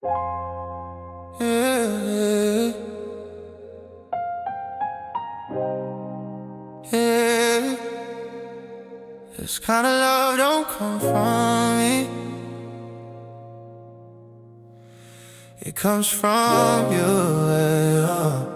Yeah, yeah. This kind of love don't come from me. It comes from you. Yeah.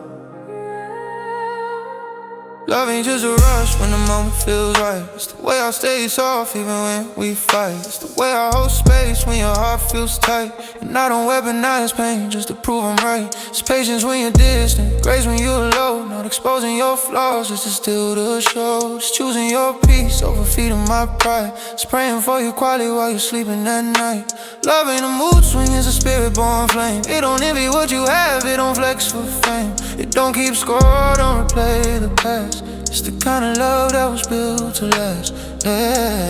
Love ain't just a rush when the moment feels right. It's the way I stay soft even when we fight. It's the way I hold space when your heart feels tight. And I don't weaponize pain just to prove I'm right. It's patience when you're distant, grace when you're alone. Not exposing your flaws just to steal the show. Just choosing your peace over feeding my pride. Just praying for your quality while you're sleeping at night. Love ain't a mood swing, it's a spirit-born flame. It don't envy what you have, it don't flex for fame. It don't keep score, don't replay the past. It's the kind of love that was built to last. Yeah.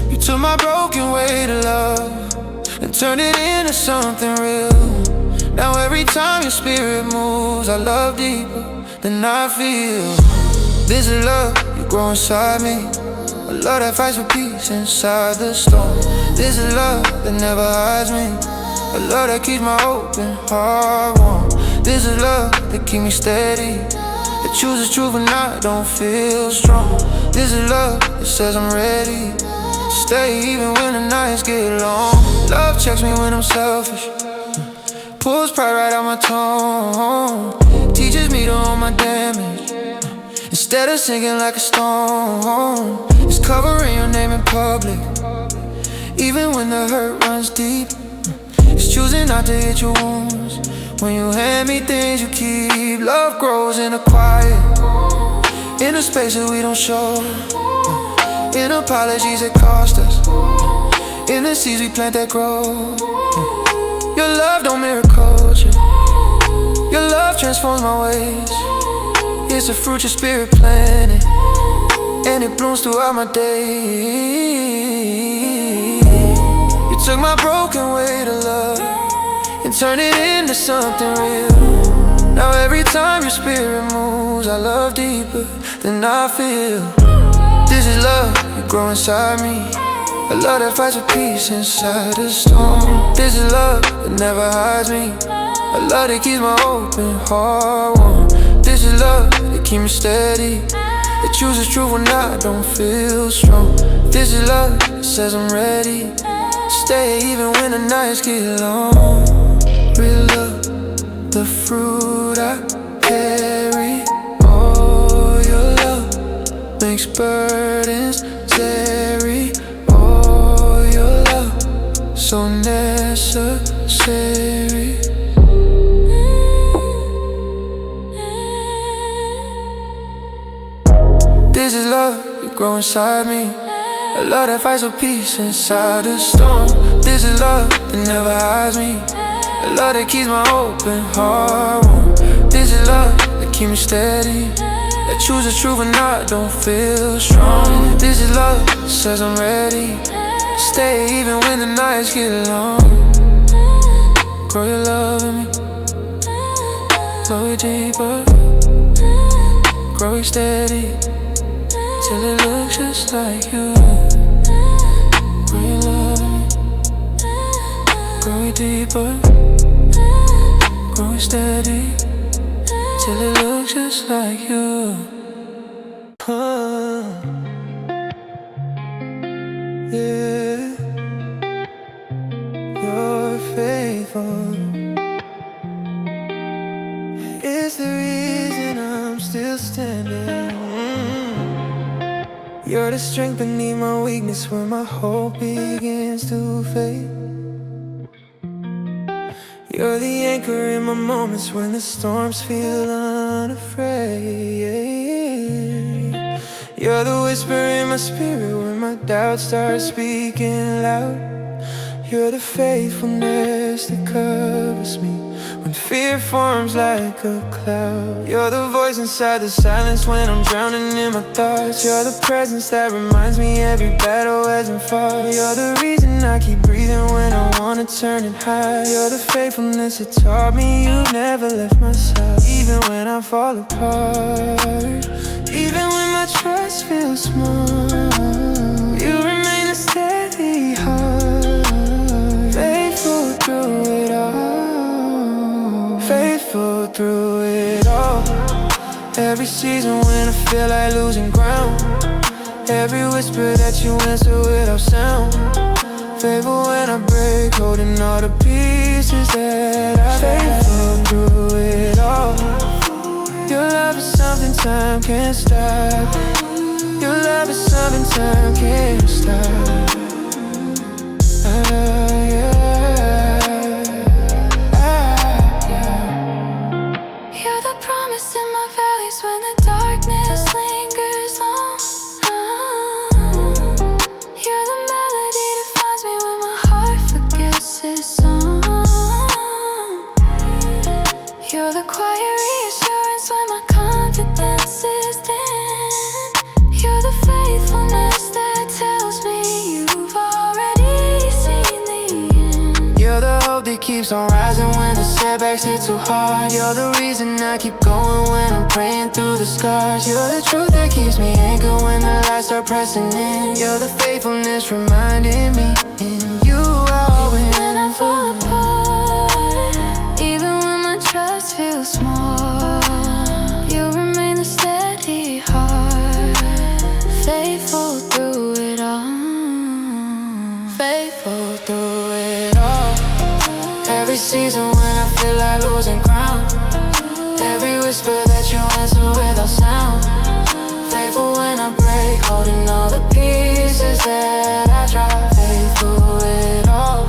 You took my broken way to love and turned it into something real. Now every time your spirit moves, I love deeper than I feel. This is love, you grow inside me. A love that fights for peace inside the storm. This is love that never hides me. A love that keeps my open heart warm. This is love that keeps me steady. It chooses truth when I don't feel strong. This is love that says I'm ready to stay even when the nights get long. Love checks me when I'm selfish, pulls pride right out my tone. Teaches me to own my damage instead of sinking like a stone. It's covering your name in public even when the hurt runs deep. It's choosing not to hit your wounds when you hand me things you keep. Love grows in the quiet, in the space that we don't show, in apologies that cost us, in the seeds we plant that grow. Your love don't mirror culture, your love transforms my ways. It's a fruit your spirit planted, and it blooms throughout my day. You took my broken way to love and turn it into something real. Now every time your spirit moves, I love deeper than I feel. This is love, you grow inside me. A love that fights for peace inside the storm. This is love that never hides me. A love that keeps my open heart warm. This is love that keeps me steady. It chooses truth when I don't feel strong. This is love that says I'm ready to stay even when the nights get long. Real love, the fruit I carry. Oh, your love makes burdens airy. Oh, your love, so necessary. This is love, you grow inside me. A love that fights for peace inside the storm. This is love that never hides me. A love that keeps my open heart warm. This is love that keeps me steady, that chooses truth when I don't feel strong. This is love that says I'm ready to stay even when the nights get long. Grow your love in me, grow it deeper, grow it steady till it looks just like you. Grow your love in me, grow it deeper, grow it steady till it looks just like you. Yeah, you're faithful. It's the reason I'm still standing. You're the strength beneath my weakness when my hope begins to fade. You're the anchor in my moments when the storms feel unafraid. You're the whisper in my spirit when my doubts start speaking loud. You're the faithfulness that covers me when fear forms like a cloud. You're the voice inside the silence when I'm drowning in my thoughts. You're the presence that reminds me every battle hasn't fought. You're the reason I keep breathing when I wanna turn and hide. You're the faithfulness that taught me you've never left my side. Even when I fall apart, even when my trust feels small, you remain a steady heart, faithful through it all. Faithful through it all. Every season when I feel like losing ground. Every whisper that you answer without sound. Faithful when I break, holding all the pieces that I faithful through it all. Your love is something time can't stop. Your love is something time can't stop. You're the promise in my valleys when the darkness lingers long. You're the melody that finds me when my heart forgets its song. You're the quiet reassurance when my confidence is thin. You're the faithfulness that tells me you've already seen the end. You're the hope that keeps on rising when the setbacks hit too hard. You're the reason I keep going when I'm praying through the scars. You're the truth that keeps me anchored when the lights start pressing in. You're the faithfulness reminding me in you I'll win. When I fall apart, even when my trust feels small, you remain the steady heart. Faithful through it all. Faithful through it all. Every season when I feel like losing ground. Every whisper that you answer without sound. Faithful when I break, holding all the pieces that I drop. Faithful through it all.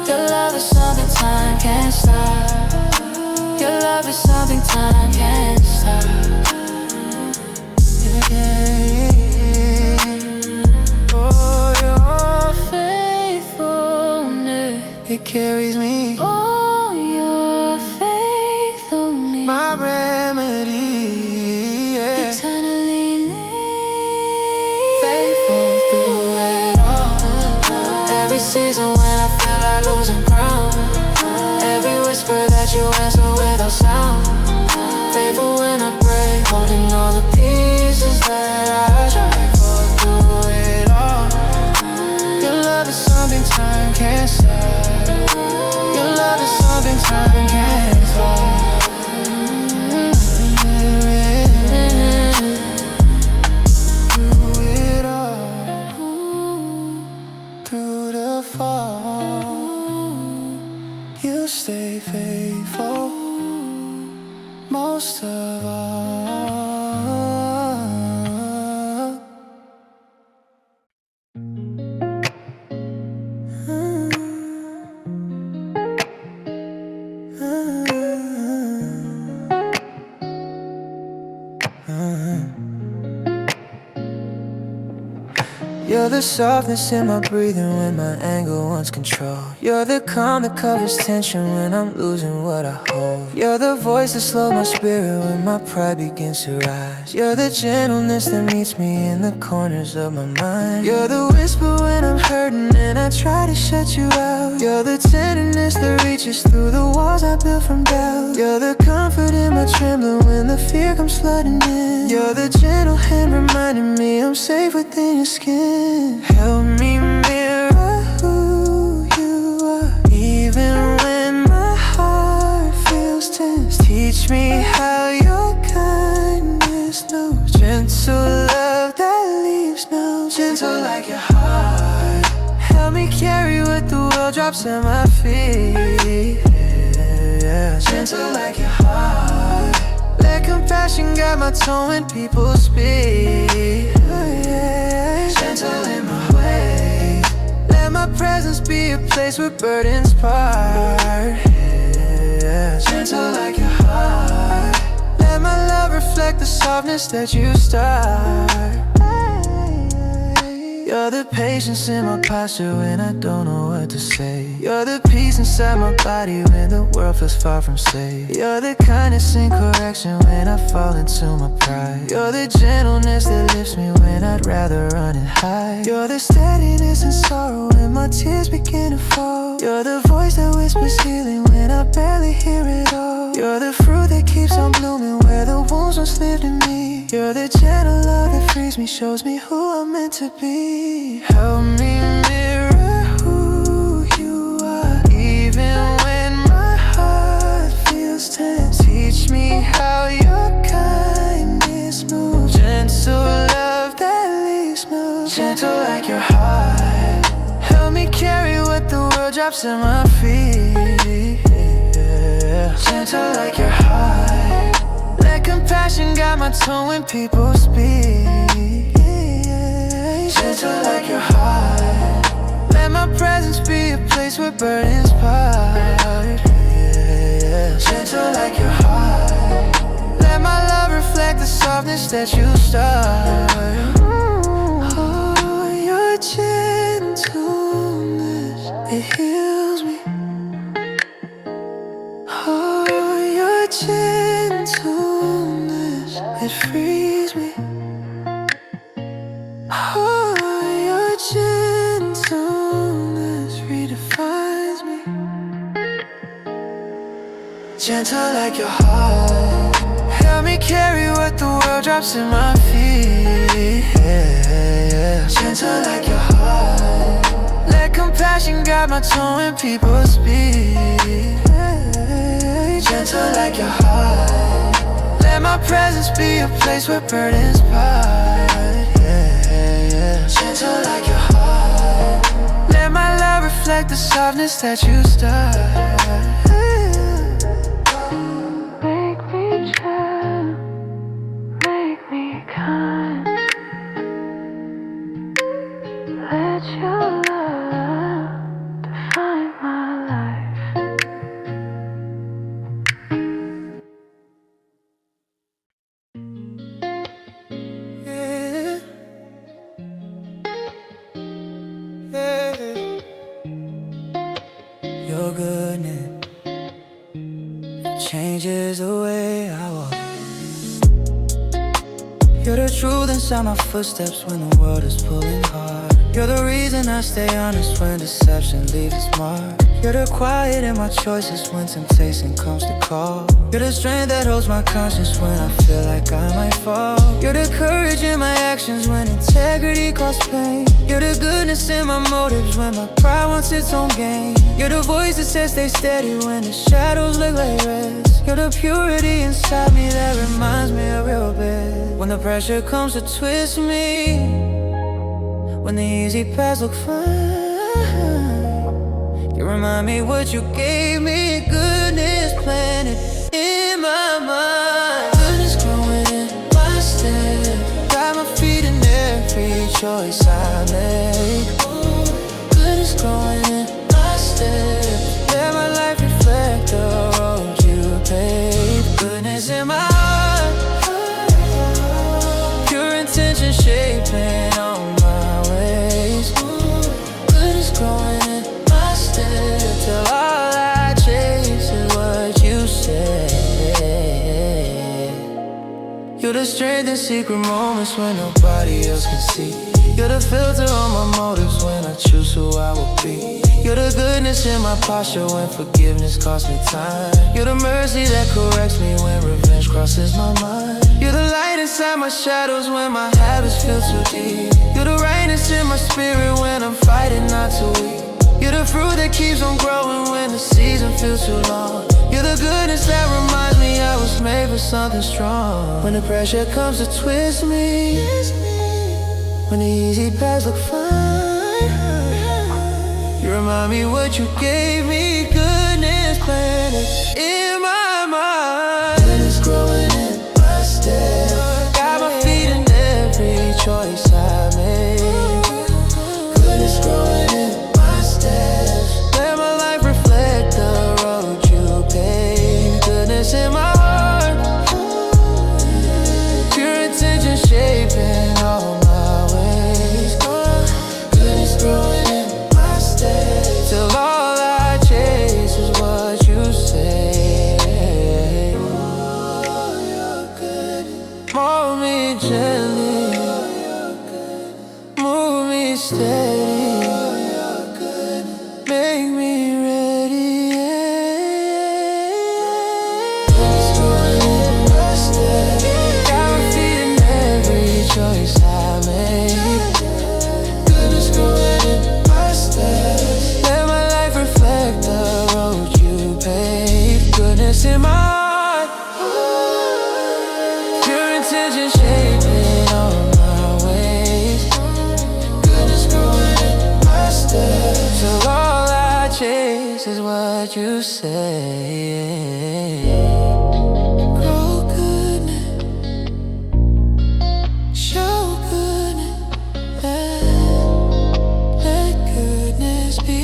Your love is something time can't stop. Your love is something time can't stop. Oh, your faithfulness, it carries me. Oh, your faithfulness, My remedy, yeah. eternally live. Faithful through it all. Every season when I feel like losing ground. Every whisper that you answer without sound. Faithful when I break, holding all the pieces that I try. Faithful through it all. Your love is something time can't stop. Your love is something time can't stop. Through it all, through the fall, you stay faithful most of all. You're the softness in my breathing when my anger wants control. You're the calm that covers tension when I'm losing what I hold. You're the voice that slows my spirit when my pride begins to rise. You're the gentleness that meets me in the corners of my mind. You're the whisper when I'm hurting and I try to shut you out. You're the tenderness that reaches through the walls I built from doubt. You're the comfort in my trembling when the fear comes flooding in. You're the gentle hand reminding me I'm safe within your skin. Help me mirror who you are, even when my heart feels tense. Teach me how your kindness knows. Gentle love that leaves no, gentle like your heart. Help me carry what the world drops at my feet. Yeah. Gentle like your heart. Let compassion guide my tone when people speak. Yeah. Gentle in my way. Let my presence be a place where burdens part. Yeah. Gentle like your heart. Let my love reflect the softness that you start. You're the patience in my posture when I don't know what to say. You're the peace inside my body when the world feels far from safe. You're the kindness in correction when I fall into my pride. You're the gentleness that lifts me when I'd rather run and hide. You're the steadiness in sorrow when my tears begin to fall. You're the voice that whispers healing when I barely hear it all. You're the fruit that keeps on blooming where the wounds once lived in me. You're the gentle love that frees me, shows me who I'm meant to be. Help me mirror who you are, even when my heart feels drops at my feet, yeah. Gentle like your heart. Let compassion guide my tongue when people speak, yeah. Gentle like your heart. Let my presence be a place where burdens part, yeah. Gentle like your heart. Let my love reflect the softness that you start. Oh, your gentleness, it heals me. Oh, your gentleness, it frees me. Oh, your gentleness redefines me. Gentle like your heart. Help me carry what the world drops in my feet, yeah. Gentle like your heart. Let compassion guide my tongue when people speak, yeah. Gentle like your heart. Let my presence be a place where burdens part, yeah. Gentle like your heart. Let my love reflect the softness that you start. Let your love define my life. Yeah. Yeah. Your goodness changes the way I walk. You're the truth inside my footsteps when the world is pulling hard. You're the reason I stay honest when deception leaves its mark. You're the quiet in my choices when temptation comes to call. You're the strength that holds my conscience when I feel like I might fall. You're the courage in my actions when integrity causes pain. You're the goodness in my motives when my pride wants its own gain. You're the voice that says stay steady when the shadows look like rest. You're the purity inside me that reminds me of your bed. When the pressure comes to twist me, when the easy paths look fine, you remind me what you gave me. Goodness planted in my mind. Goodness growing in my step. Got my feet in every choice I make. Goodness growing in my step. Let my life reflect the road you paved. Goodness in my heart. Pure intention shaping all my ways. Goodness growing in my step. Till all I chase is what you say. You're the strength in secret moments when nobody else can see. You're the filter on my motives when I choose who I will be. You're the goodness in my posture when forgiveness costs me time. You're the mercy that corrects me when revenge crosses my mind. You're the light inside my shadows when my habits feel too deep. You're the rightness in my spirit when I'm fighting not to weak. You're the fruit that keeps on growing when the season feels too long. You're the goodness that reminds me I was made for something strong. When the pressure comes to twist me, when the easy paths look fine, you remind me what you gave me. Goodness planted in my mind. Goodness growing in my step. Got my feet in every choice I make. Goodness growing in my steps. Let my life reflect the road you paved. Goodness in my heart. Pure intention shaping all my ways. Goodness growing in my steps. Till all I chase is what you say. Mold me gently, move me steady, make me ready. Goodness growing in my steps. Got my feet in every choice I make. Goodness growing in my steps. Let my life reflect the road you paved. Goodness in my heart. Pure intention shaping all my ways. Goodness growing in my steps. Till all I chase what you say. Grow goodness, show goodness, let goodness be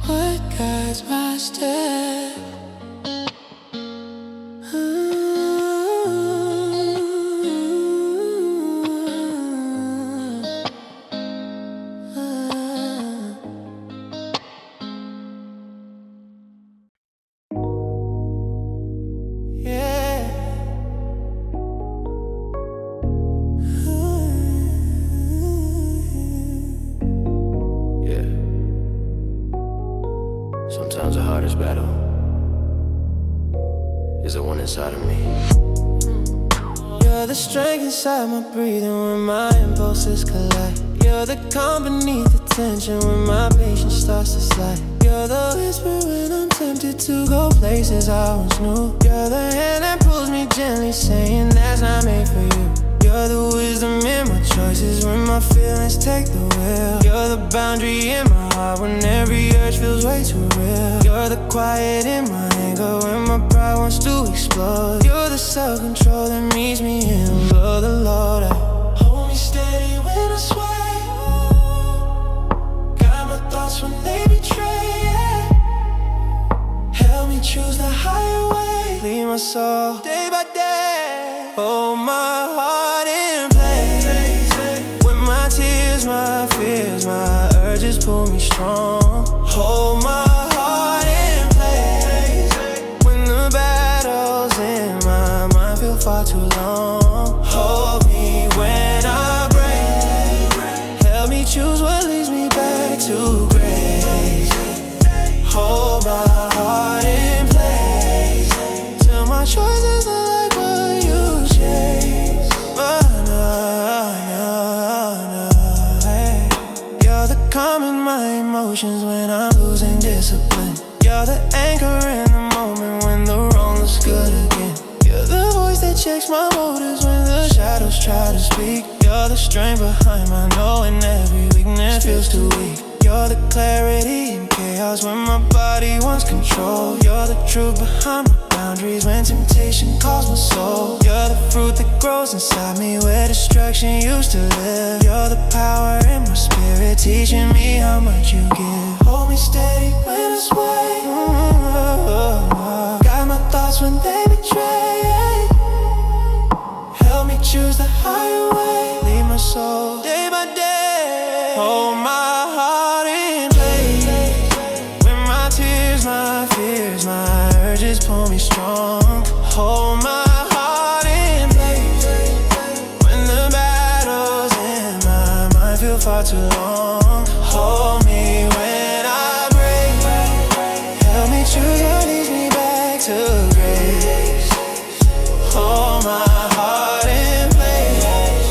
what guides my steps. Sometimes the hardest battle is the one inside of me. You're the strength inside my breathing when my impulses collide. You're the calm beneath the tension when my patience starts to slide. You're the whisper when I'm tempted to go places I once knew. You're the hand that pulls me gently saying that's not made for you. You're the wisdom in my choices when my feelings take the wheel. You're the boundary in my heart when every urge feels way too real. You're the quiet in my anger when my pride wants to explode. You're the self-control that meets me in the blood of the Lord. Hold me steady when I sway. Guide my thoughts when they betray. Help me choose the higher way. Lead my soul day by day. Hold my heart in place. When my tears, my fears, my urges pull me strong. Hold my heart in place. When the battles in my mind feel far too long. Hold me when I break. Help me choose what leads me back to grace. Hold my heart in place till my choices are like what you chase. You're the calm in my emotions when I'm losing discipline. You're the anchor in the moment when the wrong looks good again. You're the voice that checks my motives when the shadows try to speak. You're the strength behind my knowing every weakness feels too weak. You're the clarity in chaos when my body wants control. You're the truth behind my boundaries when temptation calls my soul. You're the fruit that grows inside me where distraction used to live. You're the power in my spirit teaching me how much you give. Hold me steady when I sway. Guide my thoughts when they betray. Help me choose the higher way. Lead my soul day by day. Hold my heart in place. When my tears, my fears, my urges pull me strong. Hold my heart in place. When the battles in my mind feel far too long. Hold me when I break. Help me choose what leads me back to grace. Hold my heart in place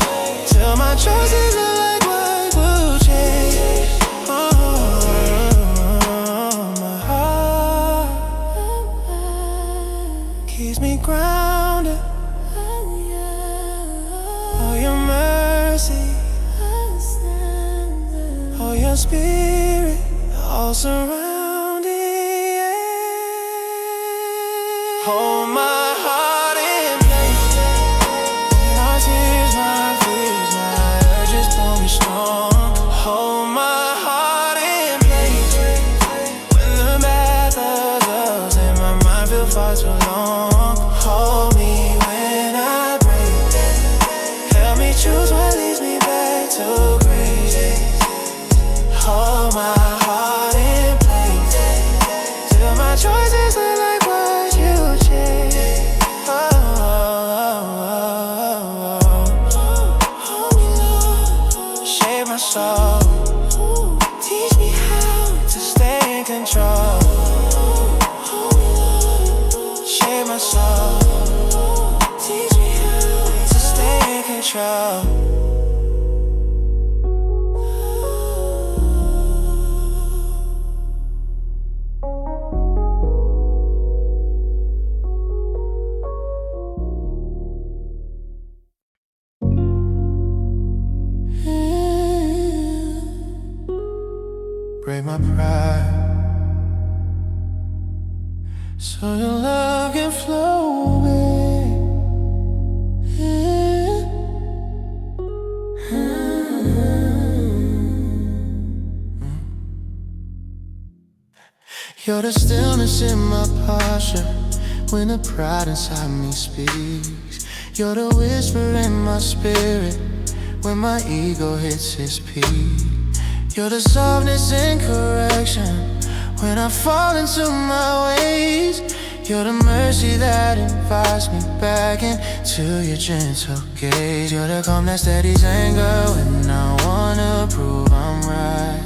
till my choices are like what will change. My heart keeps me grounded. Oh, your mercy, oh, your spirit, all surrounding. Hold my heart in place. My tears, my fears, my urges pull me strong. Hold my heart in place. When the battles in my mind feel far too long. Hold me when I break. Help me choose what leads me back to grace. Hold my heart in place till my choices are like what you chase. Hold me, Lord, shape my soul. Teach me how to stay in control. Shape my soul. Teach me how to stay in control. Break my pride, so your love can flow away. You're the stillness in my posture when the pride inside me speaks. You're the whisper in my spirit when my ego hits its peak. You're the softness in correction when I fall into my ways. You're the mercy that invites me back into your gentle gaze. You're the calm that steadies anger when I wanna prove I'm right.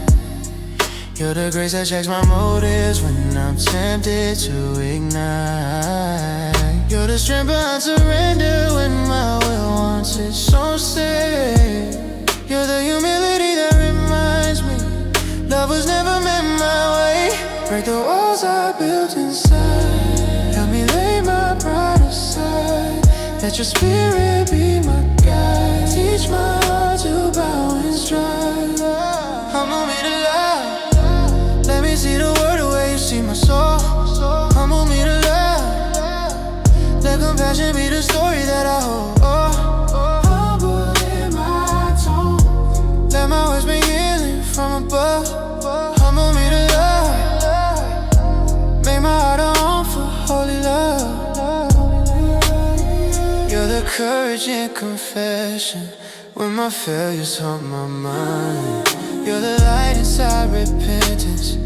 You're the grace that checks my motives when I'm tempted to ignite. You're the strength behind surrender when my will wants it so safe. You're the humility that reminds me love was never meant my way. Break the walls I built inside, help me lay my pride aside. Let your spirit be my guide, teach my heart to bow and strive. Humble me to love, let me see the world the way you see my soul. Humble me to love, let compassion be the story that I hold. Humble in my tone, let my words bring healing from above. Humble me to love, make my heart a home for holy love. You're the courage in confession when my failures haunt my mind. You're the light inside repentance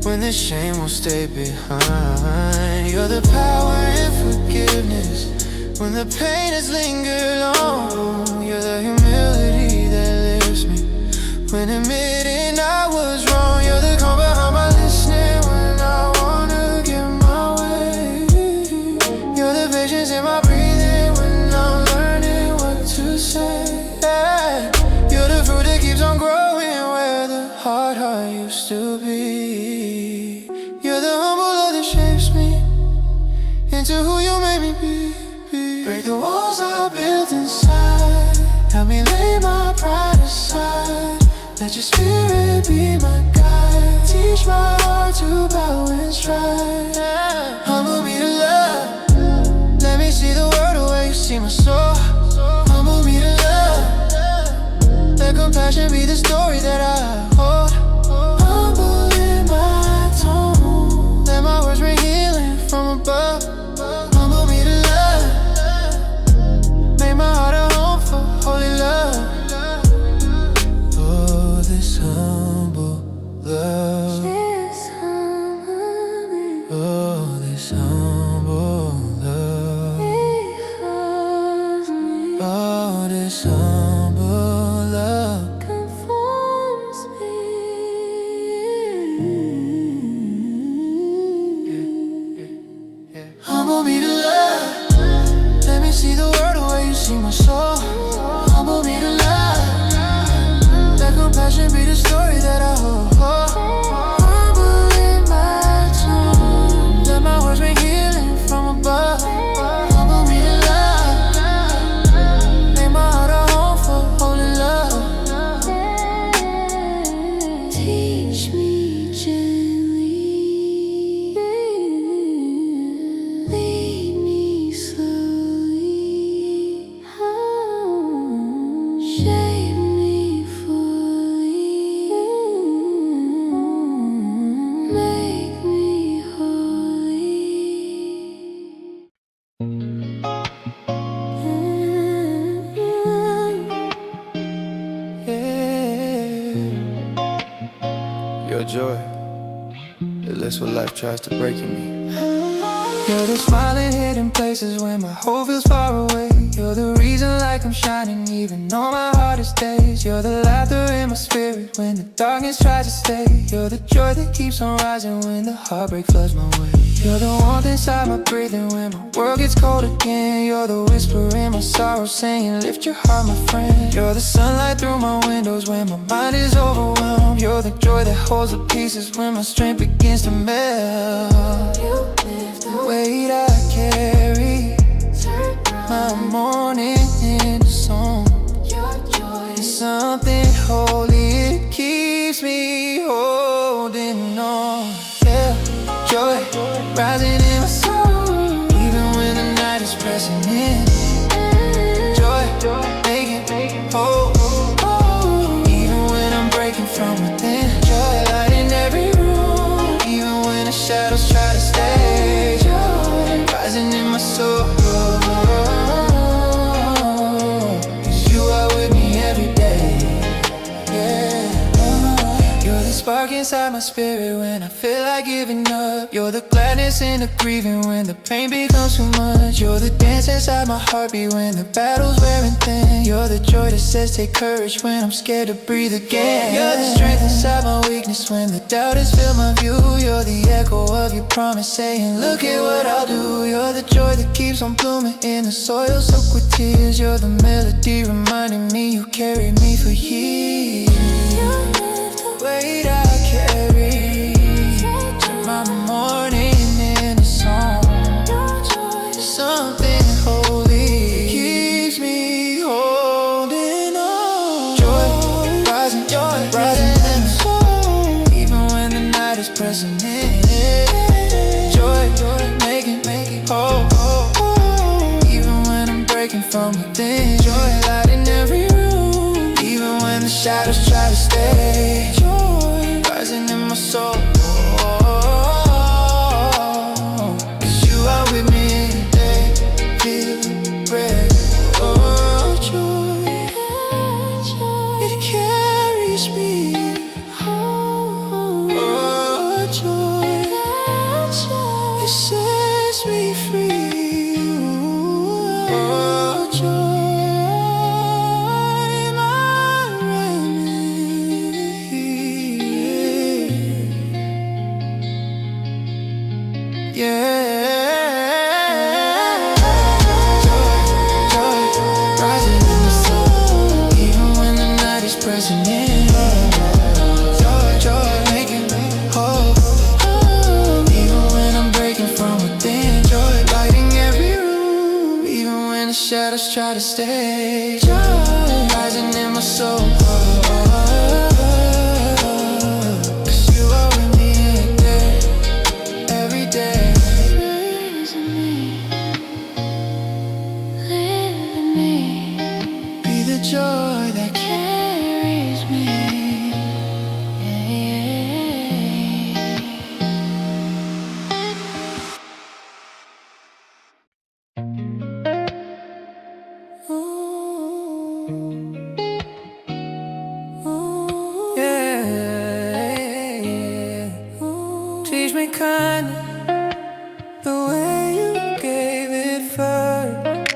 when the shame won't stay behind. You're the power in forgiveness when the pain has lingered long. You're the humility that lifts me when admitting I was wrong. You're the calm behind my listening when I wanna get my way. You're the patience in my breathing when I'm learning what to say. You're the fruit that keeps on growing where the hard heart used to be. You're the humble love that shapes me into who you made me be. Break the walls I built inside, help me lay my pride aside. Let your spirit be my guide, teach my heart to bow and strive. Humble me to love, let me see the world the way you see my soul. Humble me to love, let compassion be the story that I hold. Humble in my tone, let my words bring healing from above. Humble me to love, make my heart a home for holy love. Oh, this humble love. Oh, this humble love. Oh, this humble love conforms me. Humble me to love, let me see the world the way you see my soul. Humble me to love, let compassion be the story that I hold. Humble in my tone, let my words bring healing from above. Humble me to love, make my heart a home for holy love. Teach me gently, lead me slowly, shape me fully, make me holy. Your joy, it lifts what life tries to break in me. You're the smiling hidden places when my hope feels far away. You're the reason like I'm shining even on my hardest days. You're the laughter in my spirit when the darkness tries to stay. You're the joy that keeps on rising when the heartbreak floods my way. You're the warmth inside my breathing when my world gets cold again. You're the whisper in my sorrow saying lift your heart my friend. You're the sunlight through my windows when my mind is overwhelmed. You're the joy that holds the pieces when my strength begins to melt. You lift the Weight I carry, turn my morning into song. your joy. It's something holy, it keeps me holding on. Yeah, joy rising in my soul. shadows try to stay. Joy rising in my soul. 'Cause you are with me every day. Yeah. You're the spark inside my spirit when I feel like giving up. You're the gladness in the grieving when the pain becomes too much. You're the dance inside my heartbeat when the battle's wearing thin. You're the joy that says take courage when I'm scared to breathe again. You're the strength inside my weakness when the doubt has filled my view. You're the echo of your promise saying look at what I'll do. You're the joy that keeps on blooming in the soil soaked with tears. You're the melody reminding me you carried me for years. Weight I carry, turn my morning into song. Something holy keeps me holding on. Joy rising in the soul, even when the night is pressing in. Joy making whole, even when I'm breaking from within. Joy lighting every room, even when the shadows try to stay. Joy rising in my soul. 'Cause you are with me today. Feel breath. Oh, joy, it carries me. Oh, joy, it sets me free. Oh, joy. Shadows try to stay. Joy rising in my soul. 'Cause you are with me every day. Live in me. Be the joy that Carries me. teach me kindness the way you gave it first.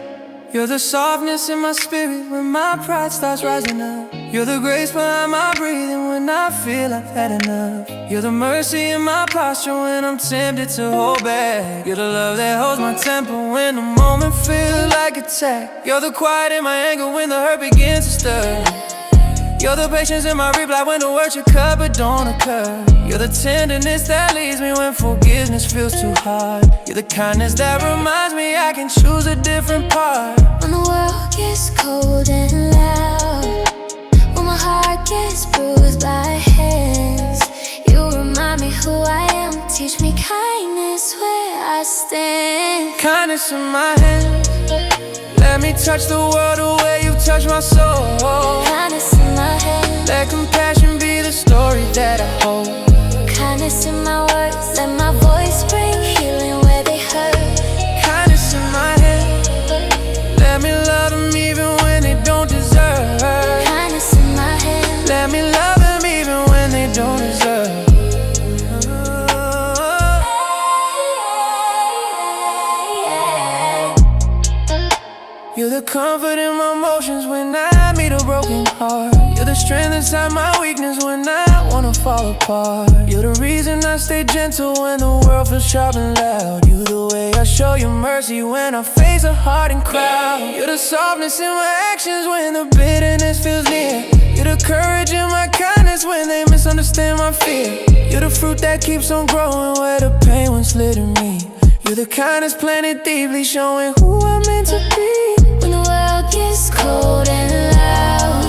You're the softness in my spirit when my pride starts rising up. You're the grace behind my breathing when I feel I've had enough. You're the mercy in my posture when I'm tempted to hold back. You're the love that holds my temper when the moment feels like attack. You're the quiet in my anger when the hurt begins to stir. You're the patience in my reply when the words you cut but don't occur. You're the tenderness that leaves me when forgiveness feels too hard. You're the kindness that reminds me I can choose a different part. When the world gets cold and loud, when my heart gets bruised by hands, you remind me who I am. Teach me kindness where I stand. Kindness in my hands, let me touch the world the way you touch my soul. Kindness in my hands, let compassion be the story that I hold. kindness in my words, let my voice bring healing where they hurt. Kindness in my hands, let me love them even when they don't deserve. Kindness in my hands, Let me love them even when they don't deserve. You're the comfort in my emotions when I meet a broken heart. You're the strength inside my weakness when I wanna fall apart. You're the reason I stay gentle when the world feels sharp and loud. You're the way I show you mercy when I face a hardened crowd. You're the softness in my actions when the bitterness feels near. You're the courage in my kindness when they misunderstand my fear. You're the fruit that keeps on growing where the pain once lit in me. You're the kindness planted deeply, showing who I'm meant to be. when the world gets cold and loud,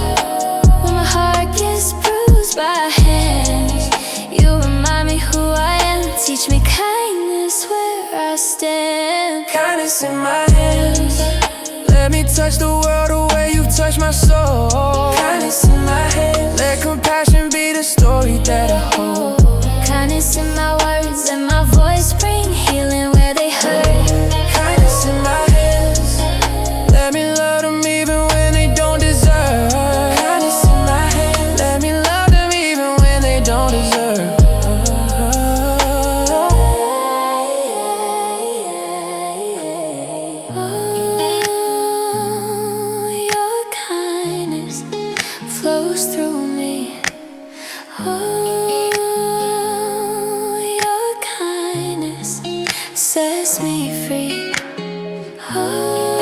when my heart gets bruised by hands, you remind me who I am. Teach me kindness where I stand. Kindness in my hands, let me touch the world the way you touch my soul. Kindness in my hands, let compassion be the story that I hold. Kindness in my words and my voice sets me free. Oh,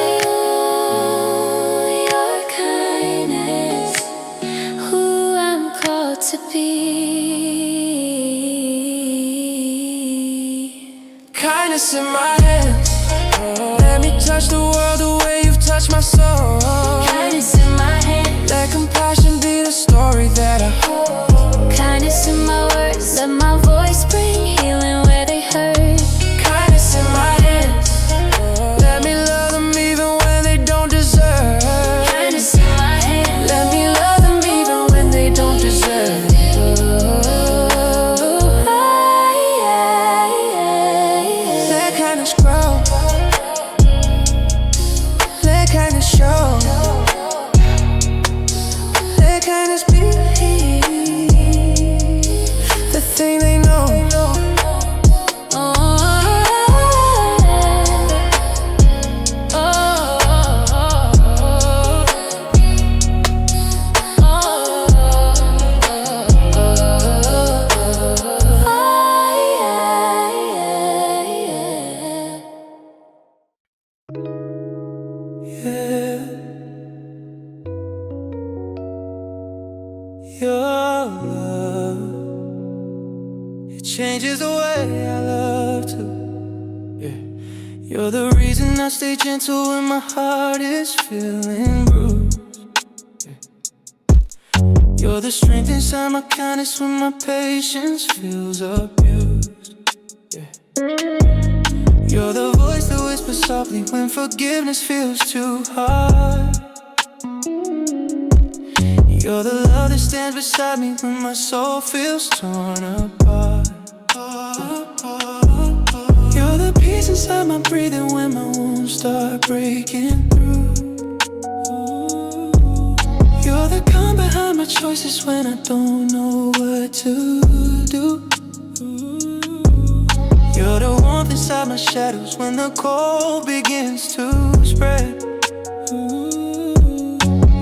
your kindness, who I'm called to be. Kindness in my hands, let me touch the world the way you've touched my soul. Kindness in my hands, let compassion be the story that I hold. kindness in my words, let my voice bring healing where they hurt. Kindness in my hands, let me love them even when they don't deserve. Kindness in my hands, Let me love them even when they don't deserve. Let kindness grow, let kindness show, let kindness be the thing they know. Your love, it changes the way I love to. Yeah. You're the reason I stay gentle when my heart is feeling bruised. Yeah. You're the strength inside my kindness when my patience feels abused. Yeah. You're the voice that whispers softly when forgiveness feels too hard. You're the love that stands beside me when my soul feels torn apart. You're the peace inside my breathing when my wounds start breaking through. You're the calm behind my choices when I don't know what to do. You're the warmth inside my shadows when the cold begins to spread.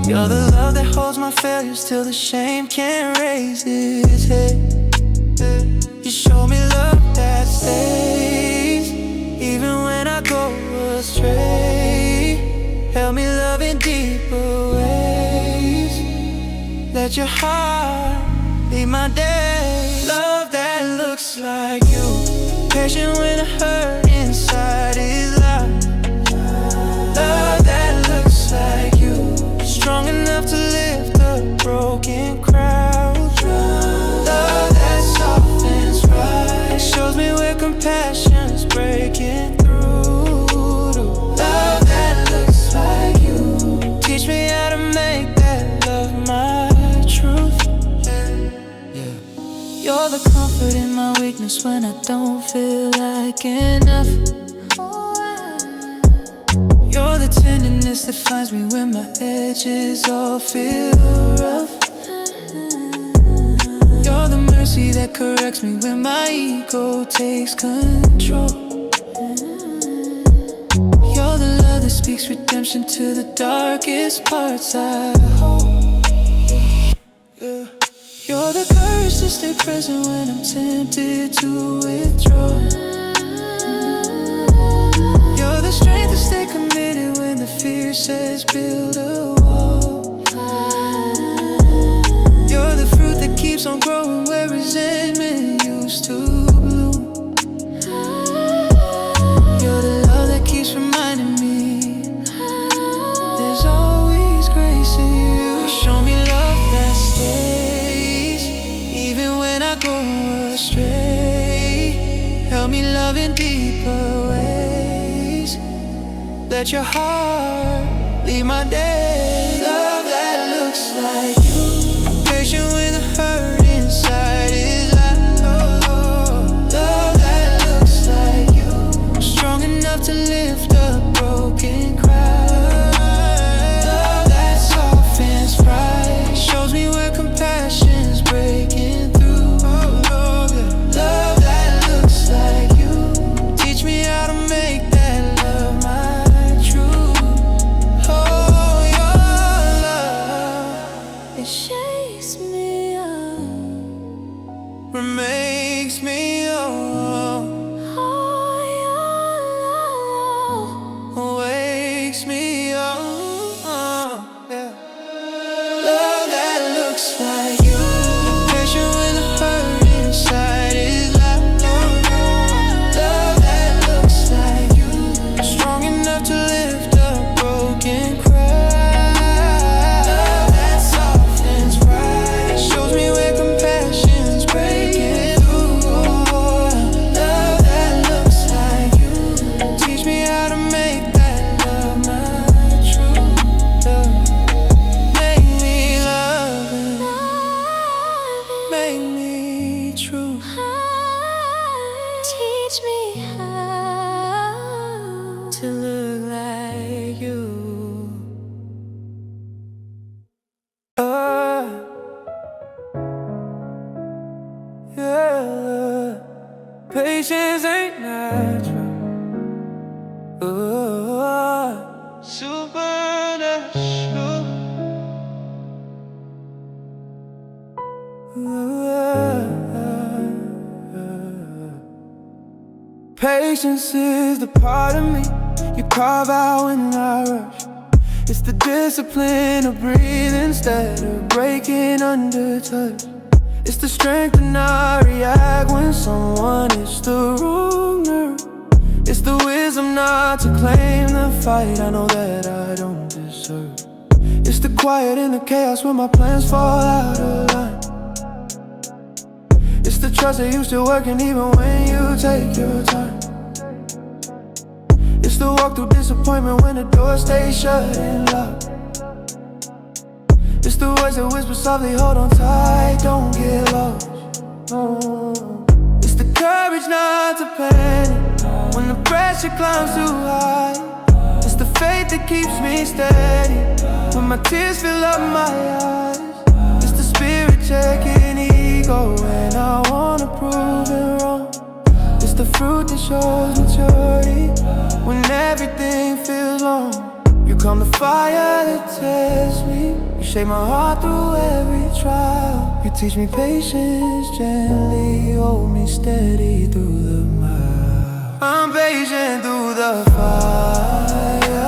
You're the love that holds my failures till the shame can't raise its head. You show me love that stays even when I go astray. Help me love in deeper ways. Let your heart be my day. Love that looks like you, patient when the hurt inside is loud. Love that looks like you, strong enough to lift a broken crowd. Love that softens pride, shows me where compassion's breaking through. Love that looks like you, teach me how to make that love my truth. Yeah. You're the comfort in my weakness when I don't feel like enough. You're the tenderness that finds me when my edges all feel rough. You're the mercy that corrects me when my ego takes control. You're the love that speaks redemption to the darkest parts I hold. Yeah. You're the courage to stay present when I'm tempted to withdraw. You're the strength to stay committed when the fear says build a wall. You're the fruit that keeps on growing where resentment used to bloom. You're the love that keeps reminding me there's always grace in you. Show me love that stays even when I go astray. Help me love in deeper ways. Let your heart lead my day. Love that looks like you, patient when the hurt inside is loud. Love that looks like you, strong enough to lift a broken crowd. Love that softens pride, shows me where compassion's breaking through. Love that looks like you, teach me how to make that love my truth. Oh, your love, it shines. Patience is the part of me you carve out when I rush. It's the discipline of breathing instead of breaking under touch. It's the strength to not react when someone hits the wrong nerve. It's the wisdom not to claim the fight I know that I don't deserve. It's the quiet in the chaos when my plans fall out of line. It's the trust that you still working even when you take your time. It's the walk through disappointment when the door stays shut and locked. It's the voice that whispers softly, hold on tight, don't get lost. No. It's the courage not to panic when the pressure climbs too high. It's the faith that keeps me steady when my tears fill up my eyes. It's the spirit checking ego when I wanna prove it wrong. It's the fruit that shows maturity when everything feels long. You calm the fire that tests me. You shape my heart through every trial. You teach me patience gently, hold me steady through the mile. I'm patient through the fire,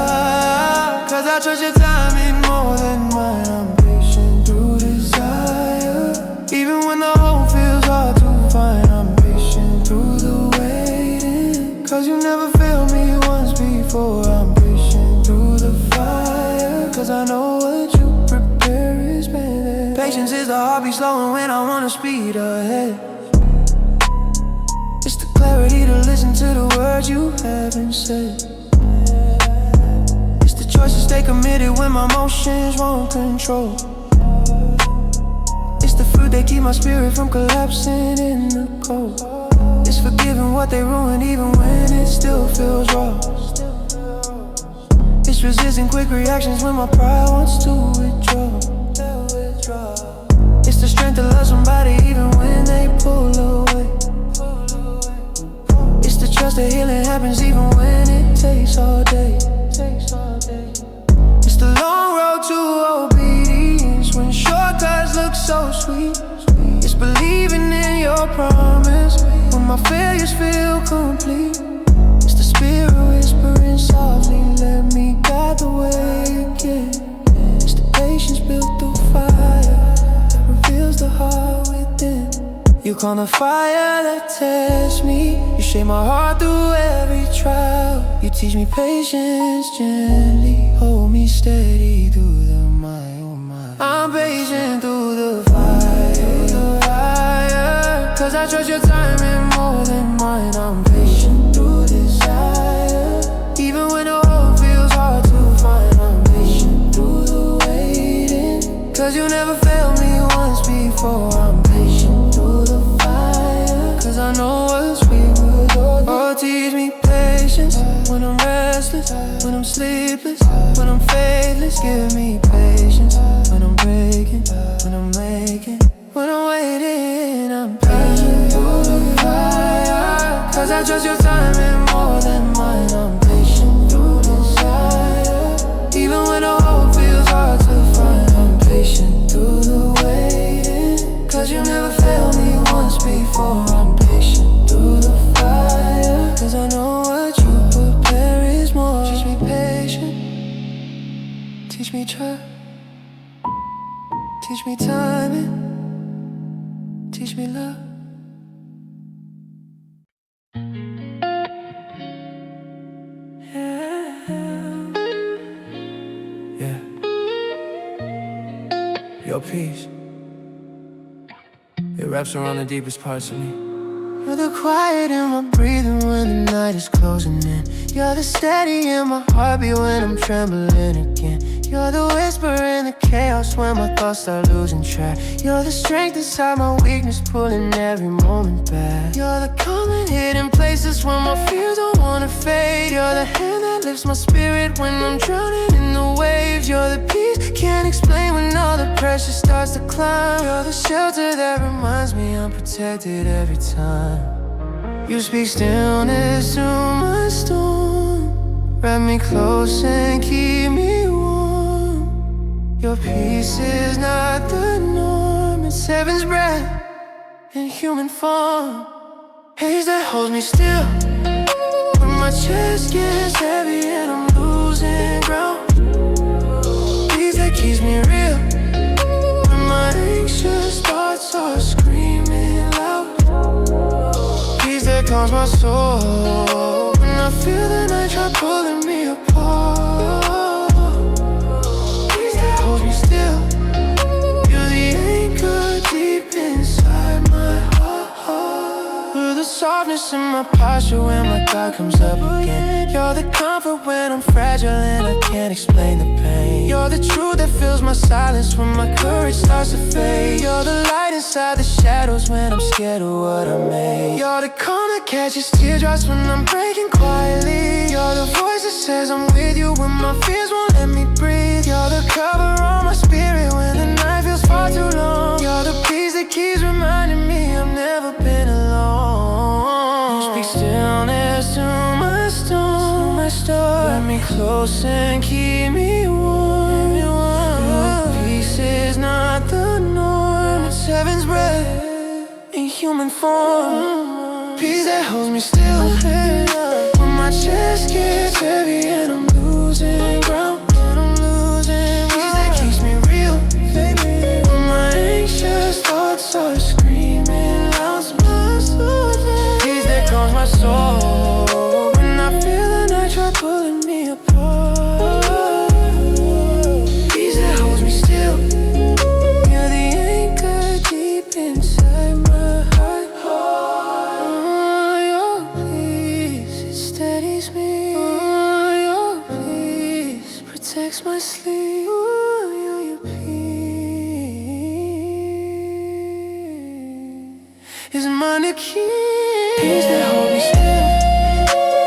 cause I trust your timing more than mine. I'm patient through desire, even when the hope feels hard to find. I'm patient through the waiting, cause you never failed me once before. I'm patient through the fire, cause I know what you prepare is better. Patience is the heartbeat slowing when I wanna speed ahead. It's the clarity to listen to the words you haven't said. It's the choice to stay committed when my emotions won't control. It's the fruit that keep my spirit from collapsing in the cold. It's forgiving what they ruined even when it still feels raw. It's resisting quick reactions when my pride wants to withdraw. It's the strength to love somebody even when they pull away. It's the trust that healing happens even when it takes all day. It's the long road to obedience when shortcuts look so sweet. It's believing in your promise when my failures feel complete. It's the spirit whispering softly, let me guide the way again. It's the patience built through fire that reveals the heart within. You calm the fire that tests me. You shape my heart through every trial. You teach me patience gently, hold me steady through the mile. I'm patient through the fire, cause I trust your timing more than mine. I'm patient through desire, even when the hope feels hard to find. I'm patient through the waiting, cause you never failed me once before. I'm patient through the fire, cause I know what sweet will do. Oh, teach me patience when I'm restless, when I'm sleepless, when I'm faithless. Give me patience when I'm breaking, when I'm making, when I'm waiting. I'm patient through the fire, cause I trust your timing more than mine. I'm patient through desire, even when the hope feels hard to find. I'm patient through the waiting, cause you never failed me once before. I'm patient through the fire, cause I know what you prepare is more. Teach me patience, teach me trust, teach me timing, teach me love. Yeah. Your peace, it wraps around the deepest parts of me. You're the quiet in my breathing when the night is closing in. You're the steady in my heartbeat when I'm trembling again. You're the whisper in the chaos when my thoughts start losing track. You're the strength inside my weakness, pulling every moment back. You're the calm in hidden places when my fears don't wanna fade. You're the hand that lifts my spirit when I'm drowning in the waves. You're the peace, can't explain when all the pressure starts to climb. You're the shelter that reminds me I'm protected every time. You speak stillness to my storm, wrap me close and keep me warm. Your peace is not the norm, it's heaven's breath in human form. Haze that holds me still, chest gets heavy and I'm losing ground. Peace that keeps me real when my anxious thoughts are screaming loud. Peace that calms my soul when I feel the night try pulling me apart. Peace that holds me still. You're the anchor deep inside my heart. You're the softness in my posture when my God comes up again. You're the comfort when I'm fragile and I can't explain the pain. You're the truth that fills my silence when my courage starts to fade. You're the light inside the shadows when I'm scared of what I made. You're the calm that catches teardrops when I'm breaking quietly. You're the voice that says I'm with you when my fears won't let me breathe. You're the cover on my spirit when the night feels far too long. You're the peace that keeps reminding me I've never been alone. You speak stillness to my storm, my storm. Let me close and keep me warm. Your peace is not the norm. It's heaven's breath in human form. Peace that holds me still when my chest gets heavy and I'm losing ground. Peace that keeps me real when my anxious thoughts are screaming loud. Peace that calms my soul when I feel the night try pulling me apart. Peace that holds me still. You're the anchor deep inside my heart. Oh, your peace, it steadies me. Oh, your peace protects my sleep. Oh, your peace is my key. Peace that holds me still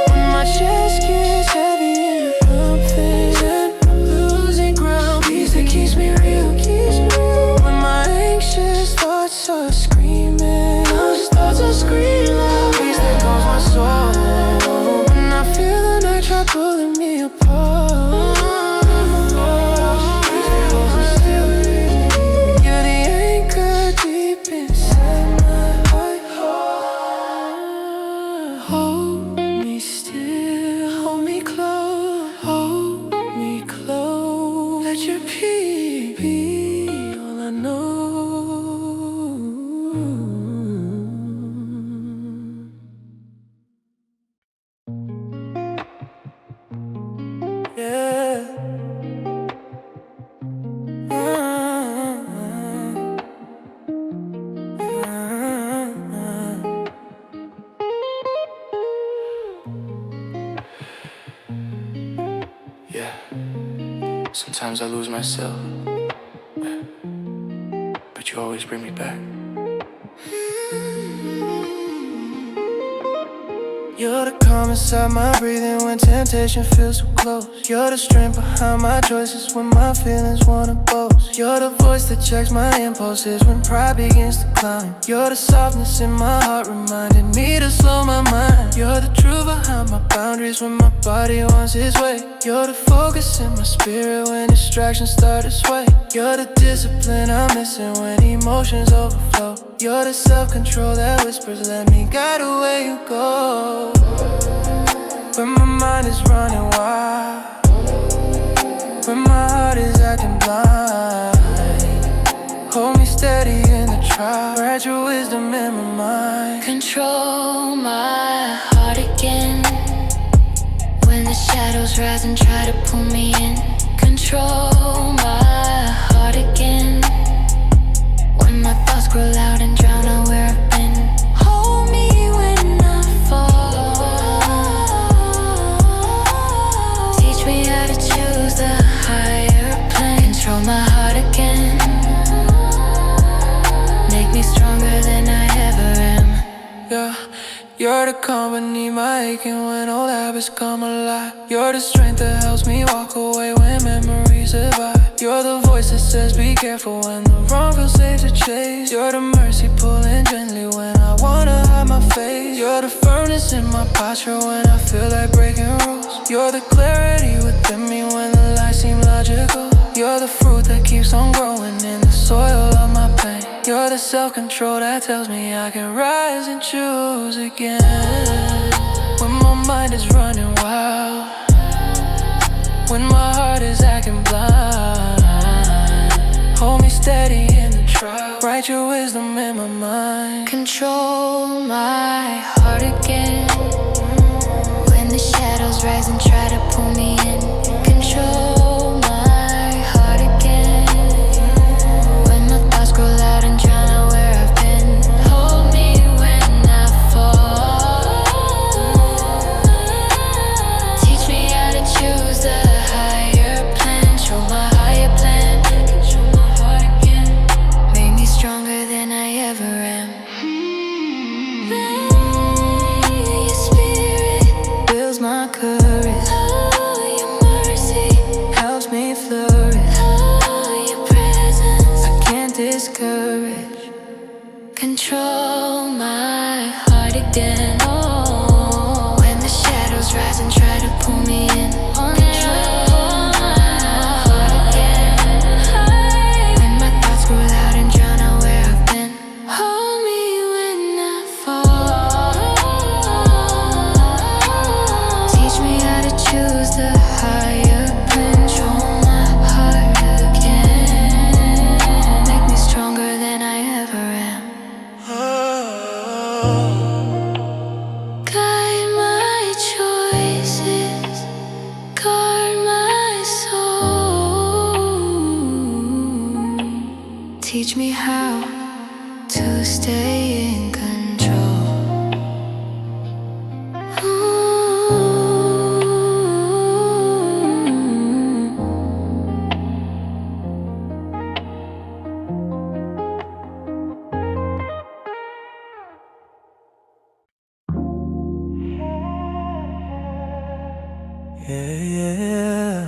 when my chest gets heavy and I'm confident I'm losing ground. Peace that keeps me real when my anxious thoughts are screaming. Those thoughts are screaming loud. Peace that calms my soul when I feel the night try pulling me apart. Peace that holds me still. You're the anchor deep inside my heart. Hold me still, hold me close, let your peace be all I know. Yeah. Yeah. Sometimes I lose myself, but you always bring me back. You're the calm inside my breathing when temptation feels so close. You're the strength behind my choices when my feelings wanna boast. You're the voice that checks my impulses when pride begins to climb. You're the softness in my heart reminding me to slow my mind. You're the truth behind my boundaries when my body wants its way. You're the focus in my spirit when distractions start to sway. You're the discipline I'm missing when emotions overflow. You're the self-control that whispers, let me guide the way you go. When my mind is running wild, when my heart is acting blind, hold me steady in the trial, write your wisdom in my mind. Control my heart again when the shadows rise and try to pull me in. Control my heart again when my thoughts grow loud and drown out where I've been. Hold me when I fall. Teach me how to choose the higher plane. Control my heart again. Make me stronger than I ever am. Yeah. You're the company my aching when old habits come alive. You're the strength that helps me walk away when memories survive. You're the voice that says be careful when the wrong feels safe to chase. You're the mercy pulling gently when I wanna hide my face. You're the firmness in my posture when I feel like breaking rules. You're the clarity within me when the lies seem logical. You're the fruit that keeps on growing in the soil of my pain. You're the self-control that tells me I can rise and choose again. When my mind is running Write your wisdom in my mind. Control my heart again. When the shadows rise and try to pull me in. Control my heart again. When my thoughts grow loud and drown out where I've been. Hold me when I fall. Teach me how to choose the higher plan. Control my higher plan. Control my heart again. Make me stronger than I ever am. Your spirit builds my courage. Oh, your mercy helps me flourish. Oh, your presence I can't discourage. Control my heart again. Oh, when the shadows rise and try to pull me in. Control my heart again. When my thoughts grow loud and drown out where I've been. Hold me when I fall. Teach me how to choose the higher plan. Control my heart again. Make me stronger than I ever am. Guide my choices, guard my soul. Teach me how to stay in control. Yeah.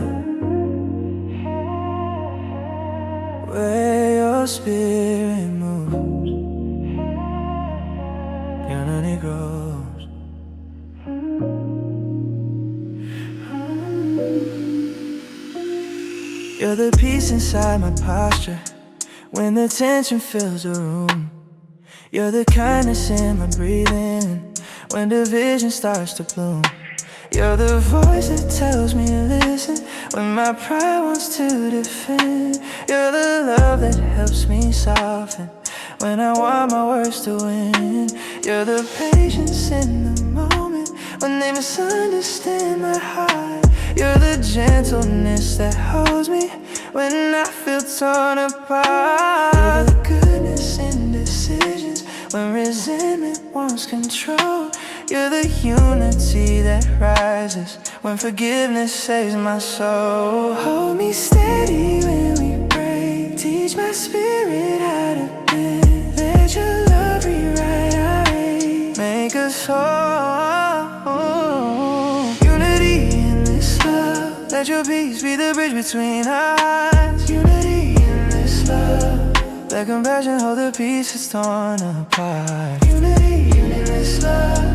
Where your spirit moves, unity grows. You're the peace inside my posture when the tension fills the room. You're the kindness in my breathing when division starts to bloom. You're the voice that tells me listen when my pride wants to defend. You're the love that helps me soften when I want my words to win. You're the patience in the moment when they misunderstand my heart. You're the gentleness that holds me when I feel torn apart. You're the goodness in decisions when resentment wants control. You're the unity that rises when forgiveness saves my soul. Hold me steady when we break. Teach my spirit how to bend. Let your love rewrite our way. Make us whole. Unity in this love. Let your peace be the bridge between our hearts. Unity in this love. Let compassion hold the pieces torn apart. Unity in this love.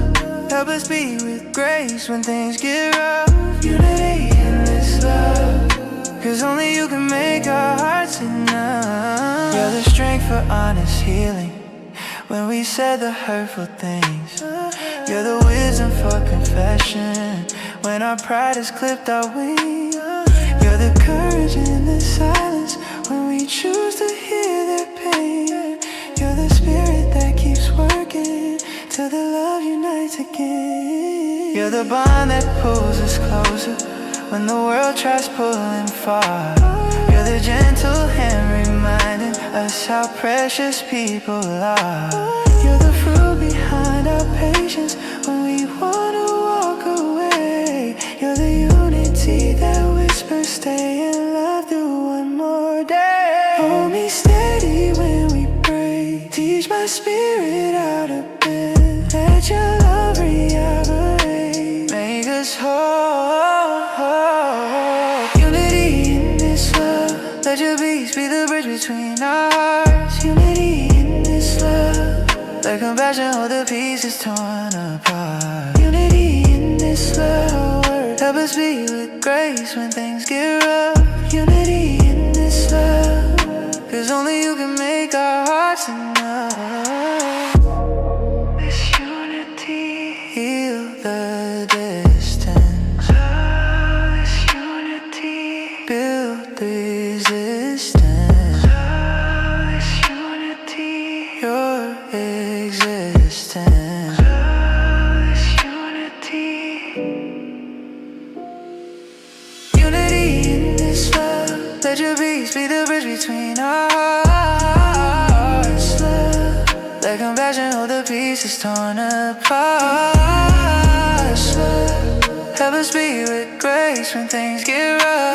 Help us be with grace when things get rough. Unity in this love, 'cause only you can make our hearts enough. You're the strength for honest healing when we said the hurtful things. You're the wisdom for confession when our pride has clipped our wings. You're the courage in the silence when we choose to hear their pain. You're the spirit that keeps working till the love unites again. You're the bond that pulls us closer when the world tries pulling far. You're the gentle hand reminding us how precious people are. You're the fruit behind our patience when we wanna walk away. You're the unity that whispers stay in love through one more day. Hold me steady when we break. Teach my spirit how to bend. Let your love reoperate. Make us whole. Unity in this love. Let your peace be the bridge between our hearts. Unity in this love. Let compassion hold the pieces torn apart. Unity in this love. Help us be with grace when things get rough. Unity in this love, 'cause only you can make our hearts enough. This unity heal the distance. This unity build resistance. This unity peace, love. Let your peace be the bridge between our hearts, love. Let compassion hold the pieces torn apart, love. Help us be with grace when things get rough.